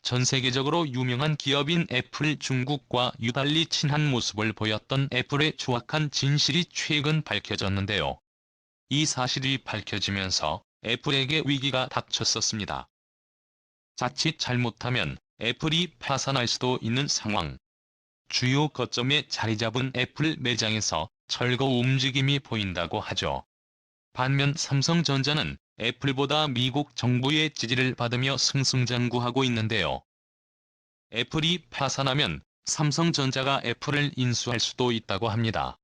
전 세계적으로 유명한 기업인 애플. 중국과 유달리 친한 모습을 보였던 애플의 조악한 진실이 최근 밝혀졌는데요. 이 사실이 밝혀지면서 애플에게 위기가 닥쳤었습니다. 자칫 잘못하면 애플이 파산할 수도 있는 상황. 주요 거점에 자리 잡은 애플 매장에서 철거 움직임이 보인다고 하죠. 반면 삼성전자는 애플보다 미국 정부의 지지를 받으며 승승장구하고 있는데요. 애플이 파산하면 삼성전자가 애플을 인수할 수도 있다고 합니다.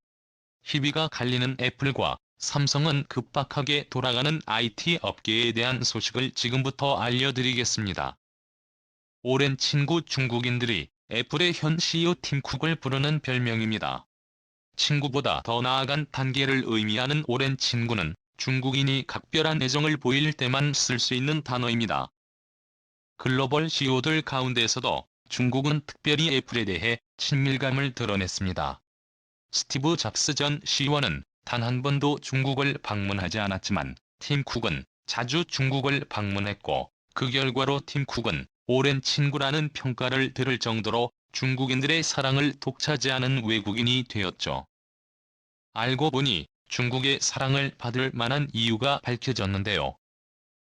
희비가 갈리는 애플과 삼성은 급박하게 돌아가는 IT 업계에 대한 소식을 지금부터 알려드리겠습니다. 오랜 친구. 중국인들이 애플의 현 CEO 팀 쿡을 부르는 별명입니다. 친구보다 더 나아간 단계를 의미하는 오랜 친구는 중국인이 각별한 애정을 보일 때만 쓸 수 있는 단어입니다. 글로벌 CEO들 가운데서도 중국은 특별히 애플에 대해 친밀감을 드러냈습니다. 스티브 잡스 전 CEO는 단 한 번도 중국을 방문하지 않았지만 팀 쿡은 자주 중국을 방문했고, 그 결과로 팀 쿡은 오랜 친구라는 평가를 들을 정도로 중국인들의 사랑을 독차지하는 외국인이 되었죠. 알고 보니 중국의 사랑을 받을 만한 이유가 밝혀졌는데요.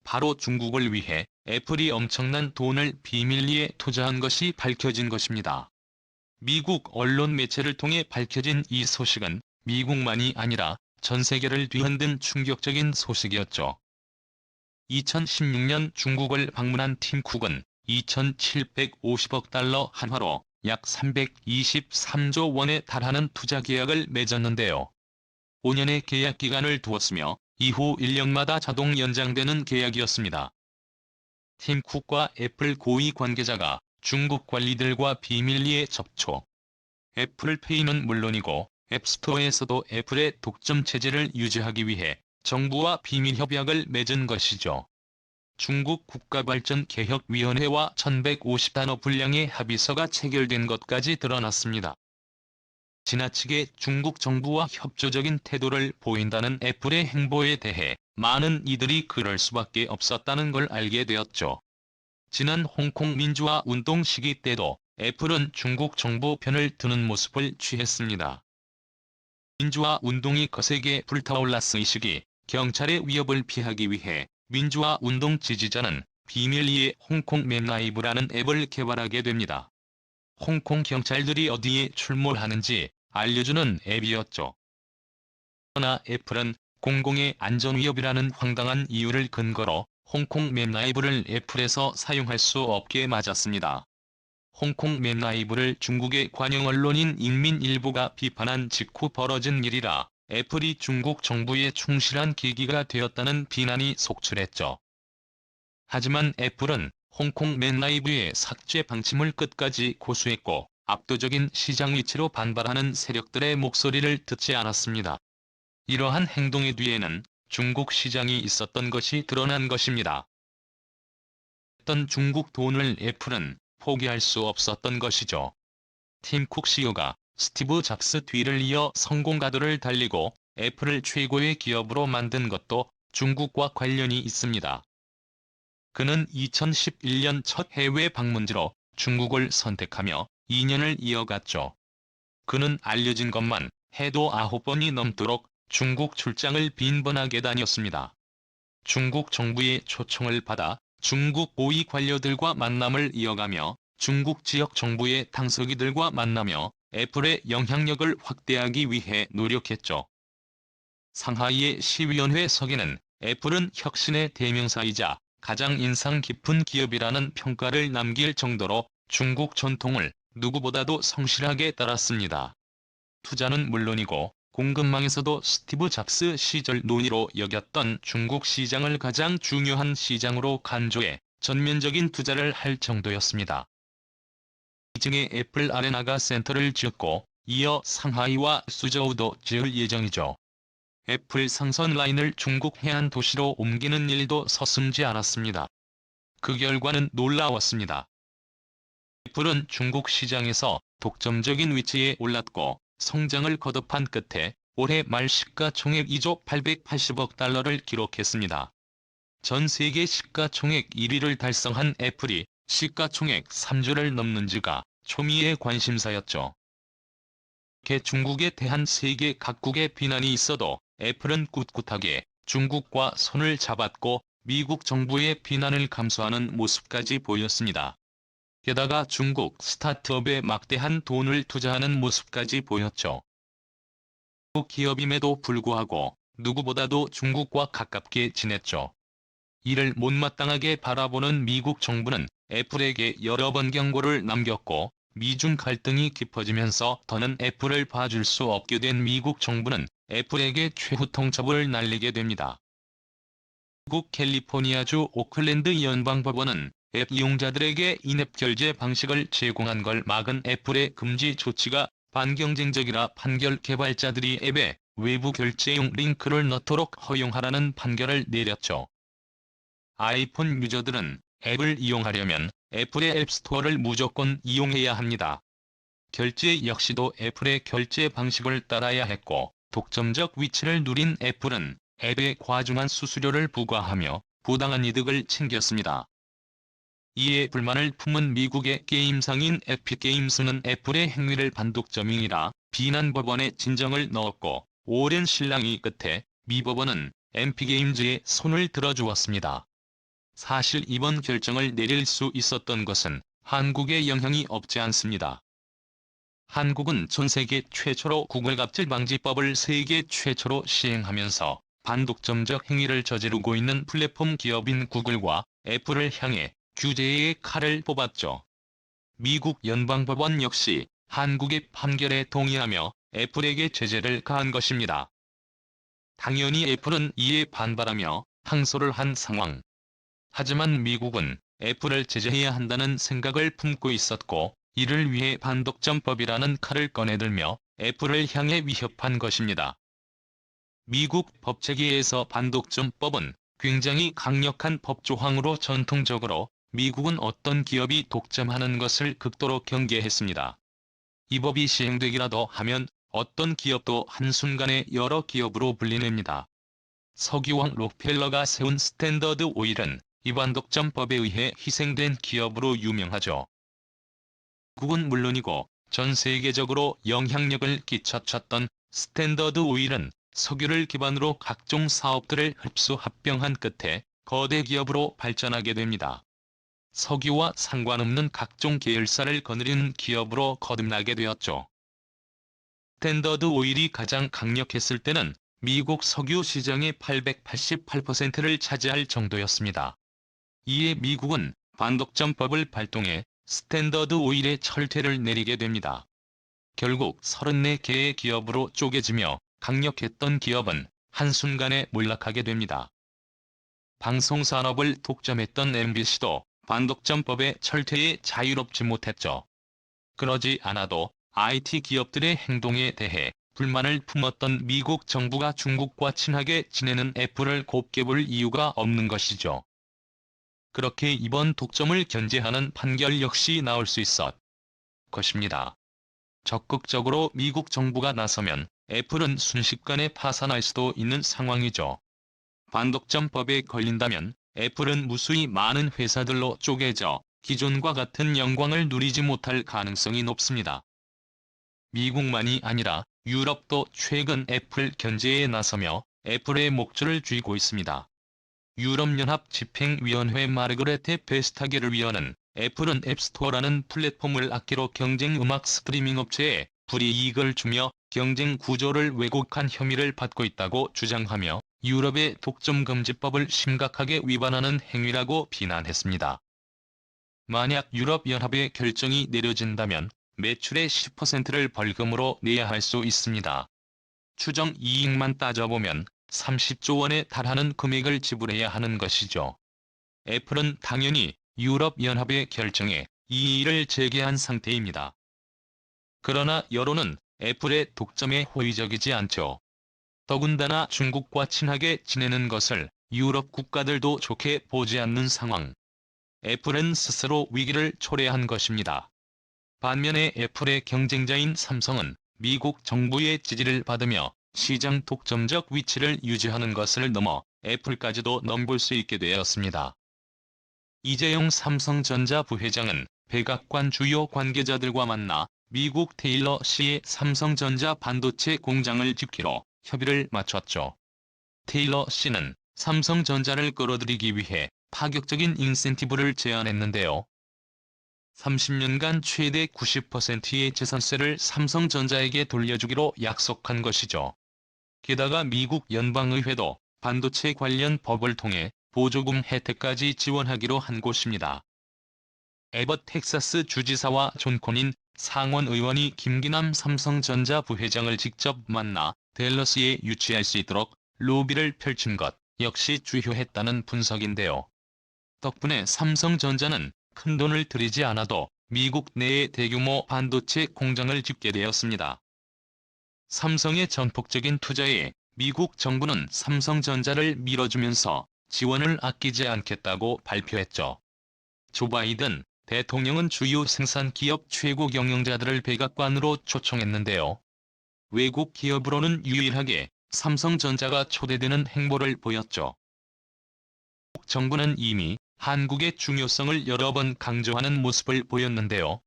바로 중국을 위해 애플이 엄청난 돈을 비밀리에 투자한 것이 밝혀진 것입니다. 미국 언론 매체를 통해 밝혀진 이 소식은 미국만이 아니라 전 세계를 뒤흔든 충격적인 소식이었죠. 2016년 중국을 방문한 팀 쿡은 2,750억 달러 한화로 약 323조 원에 달하는 투자 계약을 맺었는데요. 5년의 계약 기간을 두었으며 이후 1년마다 자동 연장되는 계약이었습니다. 팀 쿡과 애플 고위 관계자가 중국 관리들과 비밀리에 접촉. 애플페이는 물론이고 앱스토어에서도 애플의 독점 체제를 유지하기 위해 정부와 비밀 협약을 맺은 것이죠. 중국 국가발전개혁위원회와 1,150단어 분량의 합의서가 체결된 것까지 드러났습니다. 지나치게 중국 정부와 협조적인 태도를 보인다는 애플의 행보에 대해 많은 이들이 그럴 수밖에 없었다는 걸 알게 되었죠. 지난 홍콩 민주화 운동 시기 때도 애플은 중국 정부 편을 드는 모습을 취했습니다. 민주화 운동이 거세게 불타올랐을 시기 경찰의 위협을 피하기 위해 민주화 운동 지지자는 비밀리에 홍콩 맵라이브라는 앱을 개발하게 됩니다. 홍콩 경찰들이 어디에 출몰하는지 알려주는 앱이었죠. 그러나 애플은 공공의 안전 위협이라는 황당한 이유를 근거로 홍콩 맵라이브를 애플에서 사용할 수 없게 맞았습니다. 홍콩 맵라이브를 중국의 관영 언론인 인민일보가 비판한 직후 벌어진 일이라 애플이 중국 정부에 충실한 계기가 되었다는 비난이 속출했죠. 하지만 애플은 홍콩 맵라이브의 삭제 방침을 끝까지 고수했고, 압도적인 시장 위치로 반발하는 세력들의 목소리를 듣지 않았습니다. 이러한 행동의 뒤에는 중국 시장이 있었던 것이 드러난 것입니다. 했던 중국 돈을 애플은 포기할 수 없었던 것이죠. 팀 쿡 CEO가 스티브 잡스 뒤를 이어 성공가도를 달리고 애플을 최고의 기업으로 만든 것도 중국과 관련이 있습니다. 그는 2011년 첫 해외 방문지로 중국을 선택하며 2년을 이어갔죠. 그는 알려진 것만 해도 9번이 넘도록 중국 출장을 빈번하게 다녔습니다. 중국 정부의 초청을 받아 중국 고위 관료들과 만남을 이어가며 중국 지역 정부의 당서기들과 만나며 애플의 영향력을 확대하기 위해 노력했죠. 상하이의 시위원회석에는 애플은 혁신의 대명사이자 가장 인상 깊은 기업이라는 평가를 남길 정도로 중국 전통을 누구보다도 성실하게 따랐습니다. 투자는 물론이고 공급망에서도 스티브 잡스 시절 논의로 여겼던 중국 시장을 가장 중요한 시장으로 간주해 전면적인 투자를 할 정도였습니다. 이층에 애플 아레나가 센터를 지었고 이어 상하이와 수저우도 지을 예정이죠. 애플 상선 라인을 중국 해안 도시로 옮기는 일도 서슴지 않았습니다. 그 결과는 놀라웠습니다. 애플은 중국 시장에서 독점적인 위치에 올랐고 성장을 거듭한 끝에 올해 말 시가총액 2조 880억 달러를 기록했습니다. 전 세계 시가총액 1위를 달성한 애플이 시가총액 3조를 넘는지가 초미의 관심사였죠. 이렇게 중국에 대한 세계 각국의 비난이 있어도 애플은 꿋꿋하게 중국과 손을 잡았고 미국 정부의 비난을 감수하는 모습까지 보였습니다. 게다가 중국 스타트업에 막대한 돈을 투자하는 모습까지 보였죠. 미국 기업임에도 불구하고 누구보다도 중국과 가깝게 지냈죠. 이를 못마땅하게 바라보는 미국 정부는 애플에게 여러 번 경고를 남겼고 미중 갈등이 깊어지면서 더는 애플을 봐줄 수 없게 된 미국 정부는 애플에게 최후 통첩을 날리게 됩니다. 미국 캘리포니아주 오클랜드 연방법원은 앱 이용자들에게 인앱 결제 방식을 제공한 걸 막은 애플의 금지 조치가 반경쟁적이라 판결 개발자들이 앱에 외부 결제용 링크를 넣도록 허용하라는 판결을 내렸죠. 아이폰 유저들은 앱을 이용하려면 애플의 앱스토어를 무조건 이용해야 합니다. 결제 역시도 애플의 결제 방식을 따라야 했고 독점적 위치를 누린 애플은 앱에 과중한 수수료를 부과하며 부당한 이득을 챙겼습니다. 이에 불만을 품은 미국의 게임상인 에픽게임스는 애플의 행위를 반독점이라 비난 법원에 진정을 넣었고 오랜 실랑이 끝에 미 법원은 엠픽게임즈에 손을 들어주었습니다. 사실 이번 결정을 내릴 수 있었던 것은 한국에 영향이 없지 않습니다. 한국은 전 세계 최초로 구글 갑질방지법을 세계 최초로 시행하면서 반독점적 행위를 저지르고 있는 플랫폼 기업인 구글과 애플을 향해 규제의 칼을 뽑았죠. 미국 연방법원 역시 한국의 판결에 동의하며 애플에게 제재를 가한 것입니다. 당연히 애플은 이에 반발하며 항소를 한 상황. 하지만 미국은 애플을 제재해야 한다는 생각을 품고 있었고 이를 위해 반독점법이라는 칼을 꺼내들며 애플을 향해 위협한 것입니다. 미국 법체계에서 반독점법은 굉장히 강력한 법조항으로 전통적으로 미국은 어떤 기업이 독점하는 것을 극도로 경계했습니다. 이 법이 시행되기라도 하면 어떤 기업도 한순간에 여러 기업으로 불리냅니다. 석유왕 록펠러가 세운 스탠더드 오일은 이 반독점법에 의해 희생된 기업으로 유명하죠. 미국은 물론이고 전 세계적으로 영향력을 끼쳤던 스탠더드 오일은 석유를 기반으로 각종 사업들을 흡수 합병한 끝에 거대 기업으로 발전하게 됩니다. 석유와 상관없는 각종 계열사를 거느리는 기업으로 거듭나게 되었죠. 스탠더드 오일이 가장 강력했을 때는 미국 석유 시장의 888%를 차지할 정도였습니다. 이에 미국은 반독점법을 발동해 스탠더드 오일의 철퇴를 내리게 됩니다. 결국 34개의 기업으로 쪼개지며 강력했던 기업은 한순간에 몰락하게 됩니다. 방송산업을 독점했던 MBC도 반독점법의 철퇴에 자유롭지 못했죠. 그러지 않아도 IT 기업들의 행동에 대해 불만을 품었던 미국 정부가 중국과 친하게 지내는 애플을 곱게 볼 이유가 없는 것이죠. 그렇게 이번 독점을 견제하는 판결 역시 나올 수 있었 것입니다. 적극적으로 미국 정부가 나서면 애플은 순식간에 파산할 수도 있는 상황이죠. 반독점법에 걸린다면 애플은 무수히 많은 회사들로 쪼개져 기존과 같은 영광을 누리지 못할 가능성이 높습니다. 미국만이 아니라 유럽도 최근 애플 견제에 나서며 애플의 목줄을 쥐고 있습니다. 유럽연합 집행위원회 마르그레테 베스타게를 위원은 애플은 앱스토어라는 플랫폼을 악기로 경쟁 음악 스트리밍 업체에 불이익을 주며 경쟁 구조를 왜곡한 혐의를 받고 있다고 주장하며 유럽의 독점금지법을 심각하게 위반하는 행위라고 비난했습니다. 만약 유럽연합의 결정이 내려진다면 매출의 10%를 벌금으로 내야 할 수 있습니다. 추정 이익만 따져보면 30조 원에 달하는 금액을 지불해야 하는 것이죠. 애플은 당연히 유럽연합의 결정에 이의를 제기한 상태입니다. 그러나 여론은 애플의 독점에 호의적이지 않죠. 더군다나 중국과 친하게 지내는 것을 유럽 국가들도 좋게 보지 않는 상황. 애플은 스스로 위기를 초래한 것입니다. 반면에 애플의 경쟁자인 삼성은 미국 정부의 지지를 받으며 시장 독점적 위치를 유지하는 것을 넘어 애플까지도 넘볼 수 있게 되었습니다. 이재용 삼성전자 부회장은 백악관 주요 관계자들과 만나 미국 테일러 시의 삼성전자 반도체 공장을 짓기로 협의를 마쳤죠. 테일러 시는 삼성전자를 끌어들이기 위해 파격적인 인센티브를 제안했는데요. 30년간 최대 90%의 재산세를 삼성전자에게 돌려주기로 약속한 것이죠. 게다가 미국 연방의회도 반도체 관련 법을 통해 보조금 혜택까지 지원하기로 한 곳입니다. 에벗 텍사스 주지사와 존 코닌 상원 의원이 김기남 삼성전자 부회장을 직접 만나 댈러스에 유치할 수 있도록 로비를 펼친 것 역시 주효했다는 분석인데요. 덕분에 삼성전자는 큰돈을 들이지 않아도 미국 내에 대규모 반도체 공장을 짓게 되었습니다. 삼성의 전폭적인 투자에 미국 정부는 삼성전자를 밀어주면서 지원을 아끼지 않겠다고 발표했죠. 조 바이든 대통령은 주요 생산 기업 최고 경영자들을 백악관으로 초청했는데요. 외국 기업으로는 유일하게 삼성전자가 초대되는 행보를 보였죠. 미국 정부는 이미 한국의 중요성을 여러 번 강조하는 모습을 보였는데요.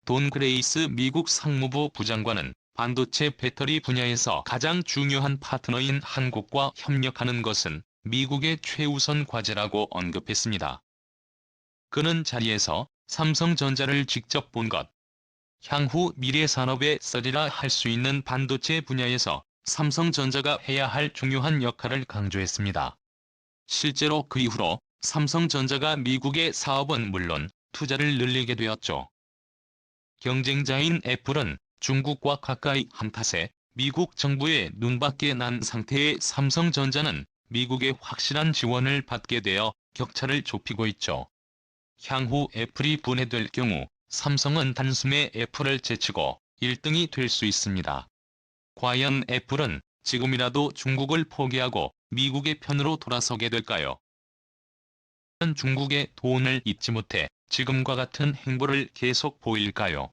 돈 그레이스 미국 상무부 부장관은 반도체 배터리 분야에서 가장 중요한 파트너인 한국과 협력하는 것은 미국의 최우선 과제라고 언급했습니다. 그는 자리에서 삼성전자를 직접 본 것, 향후 미래 산업에 쓰리라 할 수 있는 반도체 분야에서 삼성전자가 해야 할 중요한 역할을 강조했습니다. 실제로 그 이후로 삼성전자가 미국의 사업은 물론 투자를 늘리게 되었죠. 경쟁자인 애플은 중국과 가까이 한 탓에 미국 정부의 눈밖에 난 상태의 삼성전자는 미국의 확실한 지원을 받게 되어 격차를 좁히고 있죠. 향후 애플이 분해될 경우 삼성은 단숨에 애플을 제치고 1등이 될 수 있습니다. 과연 애플은 지금이라도 중국을 포기하고 미국의 편으로 돌아서게 될까요? 중국의 돈을 잊지 못해 지금과 같은 행보를 계속 보일까요?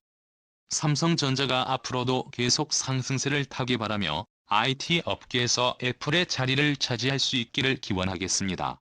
삼성전자가 앞으로도 계속 상승세를 타기 바라며 IT 업계에서 애플의 자리를 차지할 수 있기를 기원하겠습니다.